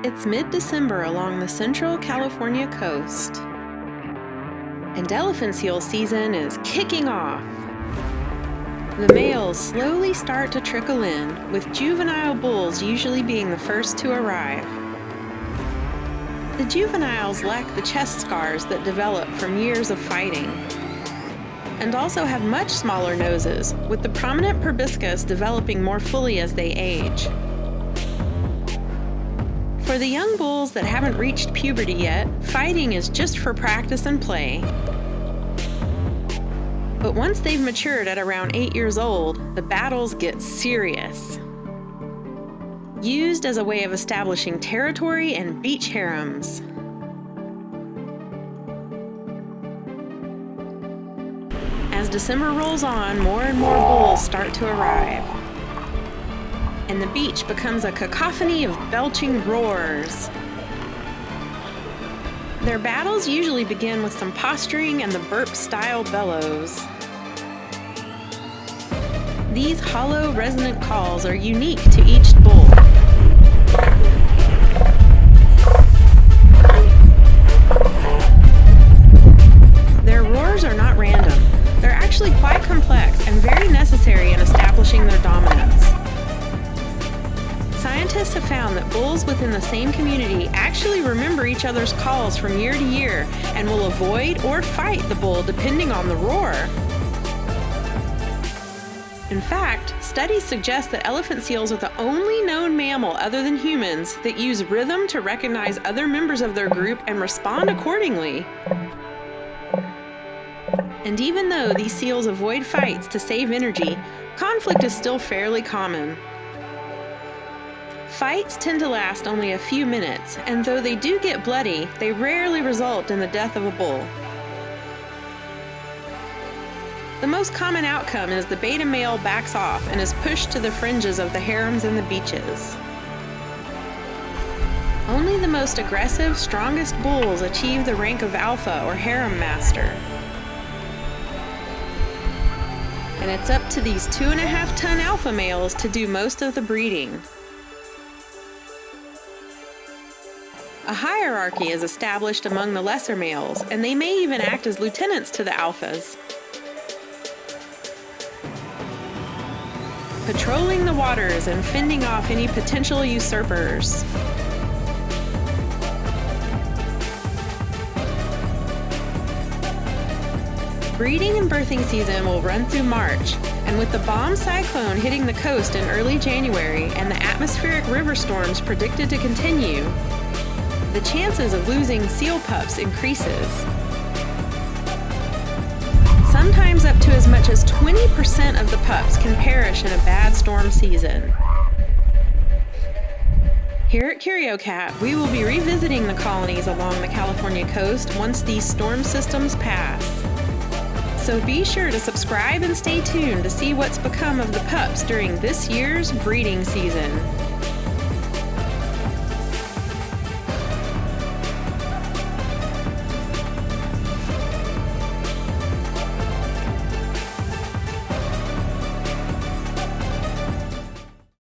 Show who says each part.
Speaker 1: It's mid-December along the central California coast, and elephant seal season is kicking off. The males slowly start to trickle in, with juvenile bulls usually being the first to arrive. The juveniles lack the chest scars that develop from years of fighting, and also have much smaller noses, with the prominent proboscis developing more fully as they age. For the young bulls that haven't reached puberty yet, fighting is just for practice and play. But once they've matured at around 8 years old, the battles get serious. Used as a way of establishing territory and beach harems. As December rolls on, more and more bulls start to arrive, and the beach becomes a cacophony of belching roars. Their battles usually begin with some posturing and the burp-style bellows. These hollow, resonant calls are unique to each bull. Their roars are not random. They're actually quite complex and very necessary in establishing their dominance. Scientists have found that bulls within the same community actually remember each other's calls from year to year and will avoid or fight the bull depending on the roar. In fact, studies suggest that elephant seals are the only known mammal other than humans that use rhythm to recognize other members of their group and respond accordingly. And even though these seals avoid fights to save energy, conflict is still fairly common. Fights tend to last only a few minutes, and though they do get bloody, they rarely result in the death of a bull. The most common outcome is the beta male backs off and is pushed to the fringes of the harems and the beaches. Only the most aggressive, strongest bulls achieve the rank of alpha or harem master. And it's up to these 2.5-ton alpha males to do most of the breeding. A hierarchy is established among the lesser males, and they may even act as lieutenants to the alphas. Patrolling the waters and fending off any potential usurpers. Breeding and birthing season will run through March, and with the bomb cyclone hitting the coast in early January and the atmospheric river storms predicted to continue, the chances of losing seal pups increases. Sometimes up to as much as 20% of the pups can perish in a bad storm season. Here at CurioCat, we will be revisiting the colonies along the California coast once these storm systems pass. So be sure to subscribe and stay tuned to see what's become of the pups during this year's breeding season.